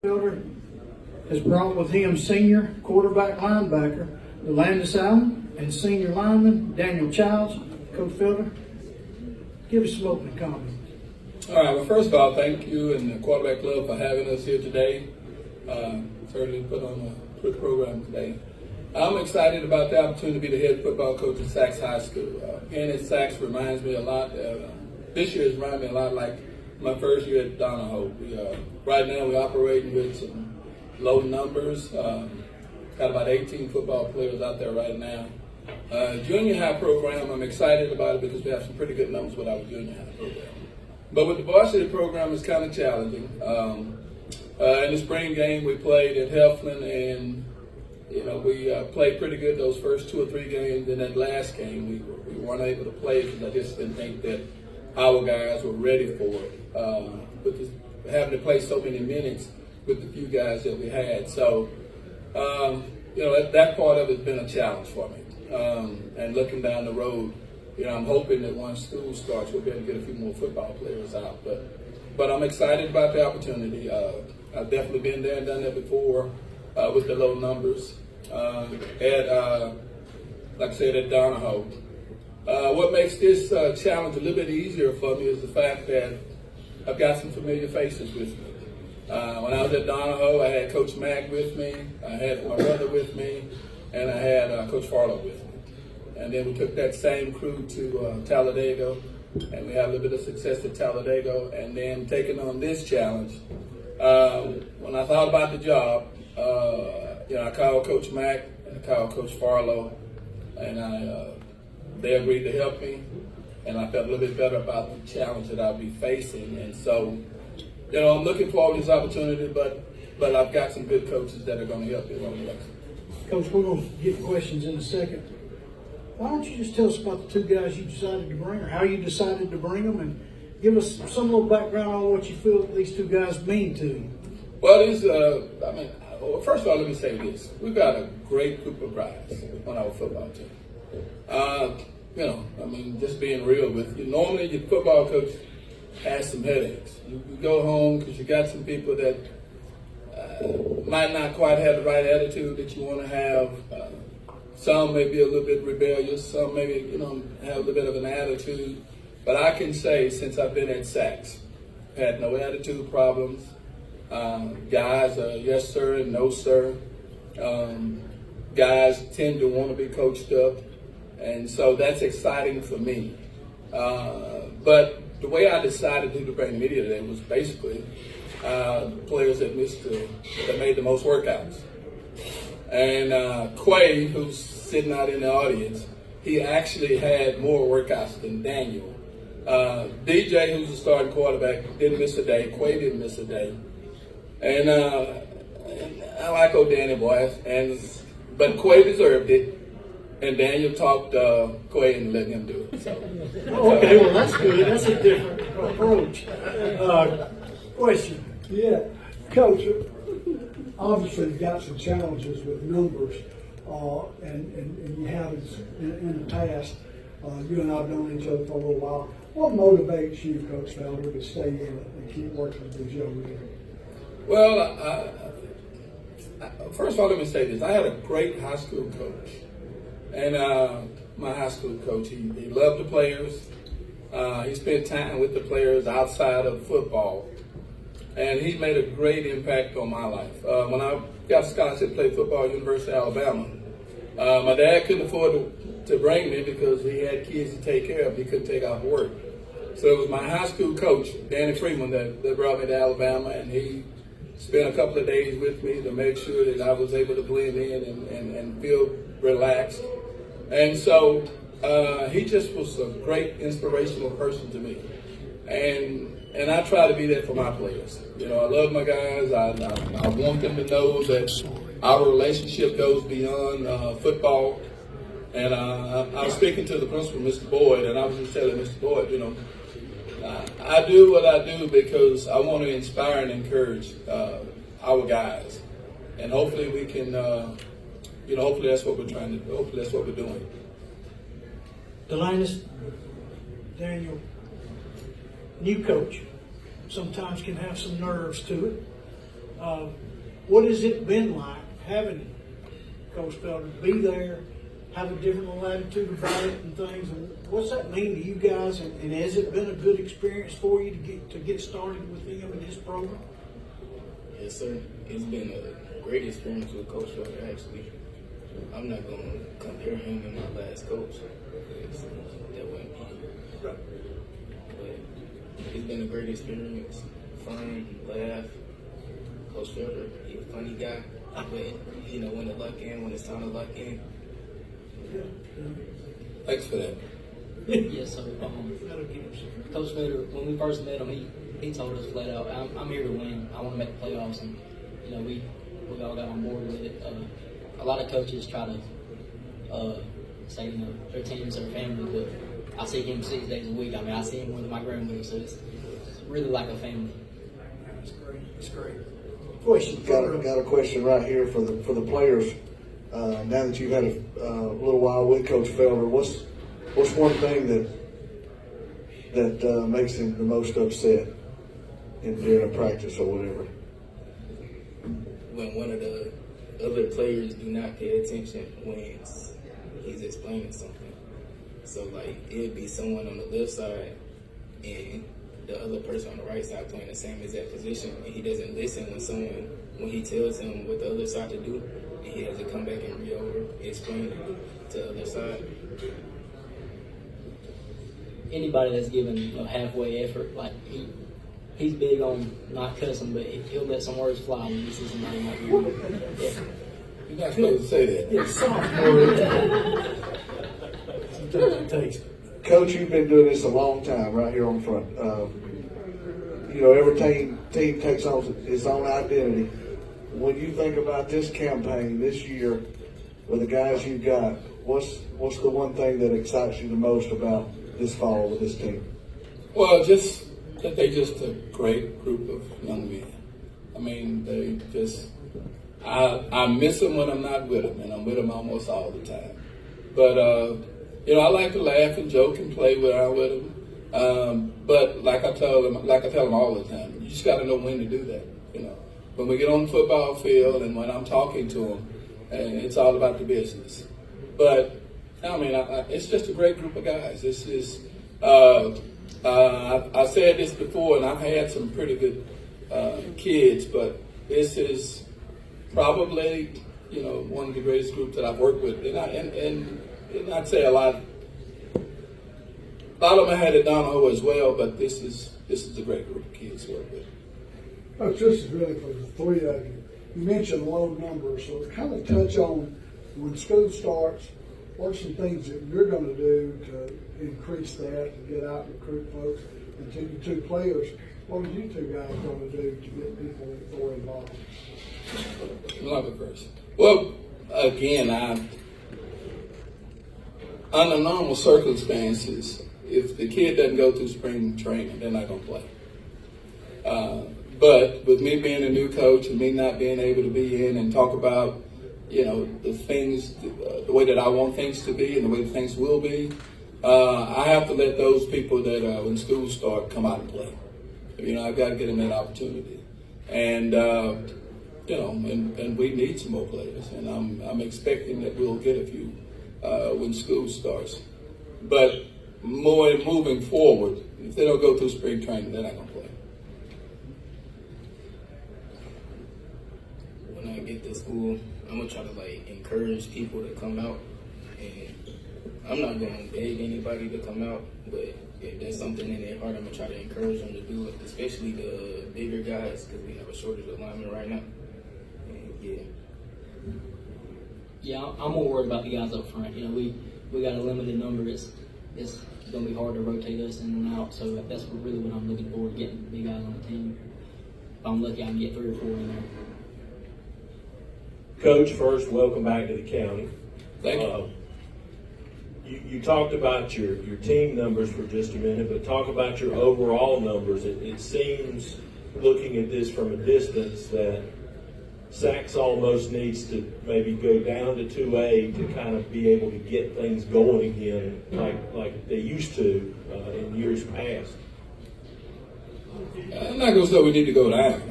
Fielder has brought with him senior quarterback linebacker Delandis Allen and senior lineman Daniel Childs. Coach Fielder, give us some opening comments. All right, well, first of all, thank you and the Quarterback Club for having us here today. Certainly put on a good program today. I'm excited about the opportunity to be the head football coach at Sachs High School. Being at Sachs reminds me a lot, this year has reminded me a lot like my first year at Donahoe. Right now we're operating with some low numbers. Got about 18 football players out there right now. Junior high program, I'm excited about it because we have some pretty good numbers with our junior high program. But with the varsity program, it's kind of challenging. In the spring game, we played at Heflin, and we played pretty good those first 2 or 3 games. In that last game, we weren't able to play because I just didn't think that our guys were ready for it. But having to play so many minutes with the few guys that we had, so that part of it's been a challenge for me. And looking down the road, I'm hoping that once school starts, we'll be able to get a few more football players out. But I'm excited about the opportunity. I've definitely been there and done that before with the low numbers. Like I said, at Donahoe. What makes this challenge a little bit easier for me is the fact that I've got some familiar faces with me. When I was at Donahoe, I had Coach Mack with me, I had my brother with me, and I had Coach Farlow with me. And then we took that same crew to Talladega, and we had a little bit of success at Talladega. And then taking on this challenge, when I thought about the job, I called Coach Mack and I called Coach Farlow, and they agreed to help me, and I felt a little bit better about the challenge that I'll be facing. And so, I'm looking forward to this opportunity, but I've got some good coaches that are going to help me along the way. Coach, we're going to get questions in a second. Why don't you just tell us about the 2 guys you decided to bring, or how you decided to bring them, and give us some little background on what you feel these 2 guys mean to you. Well, first of all, let me say this. We've got a great group of guys on our football team. Just being real with you, normally your football coach has some headaches. You go home because you got some people that might not quite have the right attitude that you want to have. Some may be a little bit rebellious. Some maybe, have a little bit of an attitude. But I can say, since I've been at Sachs, had no attitude problems. Guys are yes sir and no sir. Guys tend to want to be coached up. And so that's exciting for me. But the way I decided who to bring media today was basically players that made the most workouts. And Quay, who's sitting out in the audience, he actually had more workouts than Daniel. DJ, who's the starting quarterback, didn't miss a day. Quay didn't miss a day. And I like old Danny boys, but Quay deserved it. And Daniel talked Quay and let him do it. So. Okay, well that's good. That's a different approach. Question. Yeah, Coach. Obviously, you've got some challenges with numbers, and you have in the past. You and I have known each other for a little while. What motivates you, Coach Felder, to stay in it and keep working with these young men? Well, first of all, let me say this. I had a great high school coach. And my high school coach, he loved the players. He spent time with the players outside of football. And he made a great impact on my life. When I got a scholarship to play football at University of Alabama, my dad couldn't afford to bring me because he had kids to take care of. He couldn't take off work. So it was my high school coach, Danny Freeman, that brought me to Alabama, and he spent a couple of days with me to make sure that I was able to blend in and feel relaxed. And so he just was a great inspirational person to me. And I try to be that for my players. I love my guys. I want them to know that our relationship goes beyond football. And I was speaking to the principal, Mr. Boyd, and I was just telling Mr. Boyd, I do what I do because I want to inspire and encourage our guys. And hopefully we can, hopefully that's what we're trying to do. Hopefully that's what we're doing. Delandis, Daniel, new coach, sometimes can have some nerves to it. What has it been like having Coach Felder be there, have a different little attitude about it and things? And what's that mean to you guys? And has it been a good experience for you to get started with him and his program? Yes, sir. It's been a great experience with Coach Felder, actually. I'm not going to compare him and my last coach. That wouldn't be. But it's been a great experience. Fun, laugh. Coach Felder, he's a funny guy. But, when to luck in, when it's time to luck in. Thanks for that. Yes, sir. That'll get him some. Coach Vader, when we first met him, he told us flat out, I'm here to win. I want to make the playoffs, and we all got on board with it. A lot of coaches try to say their team's their family, but I see him 6 days a week. I mean, I see him with my grandmother, so it's really like a family. That's great. That's great. Question. Got a question right here for the players. Now that you've had a little while with Coach Felder, what's one thing that makes him the most upset during a practice or whatever? When one of the other players do not pay attention when he's explaining something. So, it'd be someone on the left side and the other person on the right side playing the same exact position, and he doesn't listen when he tells him what the other side to do, and he has to come back and explain it to the other side. Anybody that's given halfway effort, he's big on not cussing, but he'll let some words fly when he sees somebody like you. Yeah. You're not supposed to say that. It's soft word. Sometimes it takes. Coach, you've been doing this a long time right here on front. Every team takes on its own identity. When you think about this campaign this year with the guys you've got, what's the one thing that excites you the most about this fall with this team? Well, just that they're just a great group of young men. I mean, they just, I miss them when I'm not with them, and I'm with them almost all the time. But, I like to laugh and joke and play around with them. But like I tell them all the time, you just got to know when to do that. When we get on the football field and when I'm talking to them, and it's all about the business. But it's just a great group of guys. This is, I've said this before, and I've had some pretty good kids, but this is probably one of the greatest groups that I've worked with, and I'd say a lot of them had it down low as well, but this is a great group of kids to work with. Coach, this is really for the three of you. You mentioned low numbers, so kind of touch on when school starts, what are some things that you're going to do to increase that, to get out and recruit folks? And to you two players, what are you two guys going to do to get people involved? Love it first. Well, again, under normal circumstances, if the kid doesn't go through spring training, they're not going to play. But with me being a new coach and me not being able to be in and talk about, the things, the way that I want things to be and the way that things will be, I have to let those people that when school start come out and play. I've got to get them that opportunity. And, and we need some more players. And I'm expecting that we'll get a few when school starts. But moving forward, if they don't go through spring training, they're not going to play. When I get to school, I'm going to try to encourage people to come out. And I'm not going to beg anybody to come out, but if there's something in their heart, I'm going to try to encourage them to do it, especially the bigger guys, because we have a shortage of linemen right now. And Yeah, I'm more worried about the guys up front. We got a limited number. It's going to be hard to rotate us in and out, so that's really what I'm looking forward to, getting big guys on the team. If I'm lucky, I can get 3 or 4 in there. Coach, first, welcome back to the county. Thank you. You talked about your team numbers for just a minute, but talk about your overall numbers. It seems, looking at this from a distance, that Sacs almost needs to maybe go down to 2A to kind of be able to get things going again like they used to in years past. I'm not going to say we need to go down.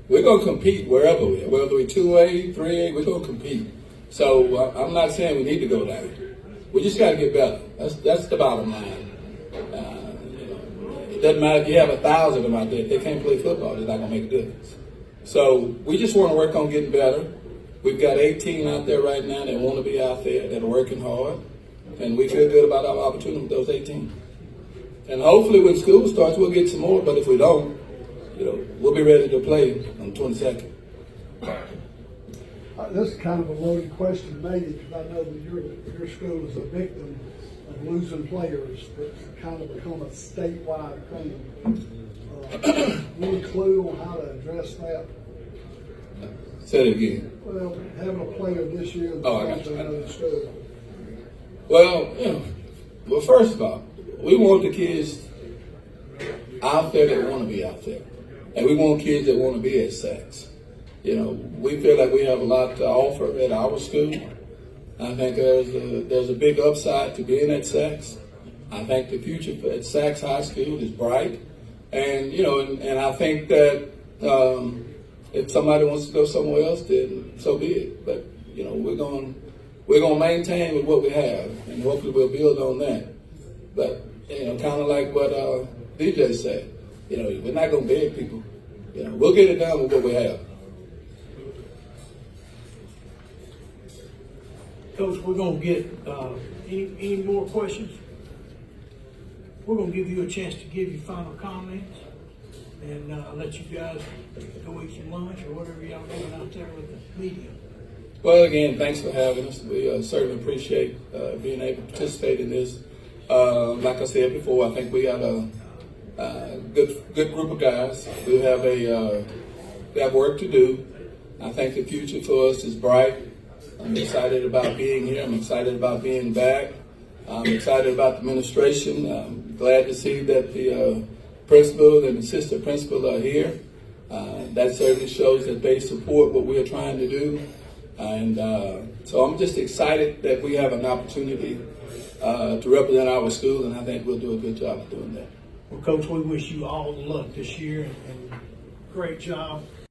we're going to compete wherever we are, whether we're 2A, 3A, we're going to compete. So I'm not saying we need to go down. We just got to get better. That's the bottom line. It doesn't matter if you have 1,000 of them out there. If they can't play football, it's not going to make a difference. So we just want to work on getting better. We've got 18 out there right now that want to be out there, that are working hard. And we feel good about our opportunity with those 18. And hopefully when school starts, we'll get some more. But if we don't, we'll be ready to play on the 22nd. This is kind of a loaded question maybe, because I know that your school is a victim of losing players. It's kind of become a statewide thing. Any clue on how to address that? Say it again. Well, having a player this year Oh, I got that's you. another school. Well, first of all, we want the kids out there that want to be out there. And we want kids that want to be at Sachs. We feel like we have a lot to offer at our school. I think there's a big upside to being at Sachs. I think the future at Sachs High School is bright. And, and I think that if somebody wants to go somewhere else, then so be it. But, we're going to maintain with what we have, and hopefully we'll build on that. But, kind of like what DJ said, we're not going to beg people. We'll get it done with what we have. Coach, we're gonna get, any more questions? We're gonna give you a chance to give your final comments and, let you guys go eat some lunch or whatever y'all doing out there with the media. Well, again, thanks for having us. We certainly appreciate being able to participate in this. Like I said before, I think we got a good group of guys. We have work to do. I think the future for us is bright. I'm excited about being here. I'm excited about being back. I'm excited about the administration. I'm glad to see that the principal and assistant principal are here. That certainly shows that they support what we're trying to do. And so I'm just excited that we have an opportunity to represent our school, and I think we'll do a good job of doing that. Well, Coach, we wish you all the luck this year and great job.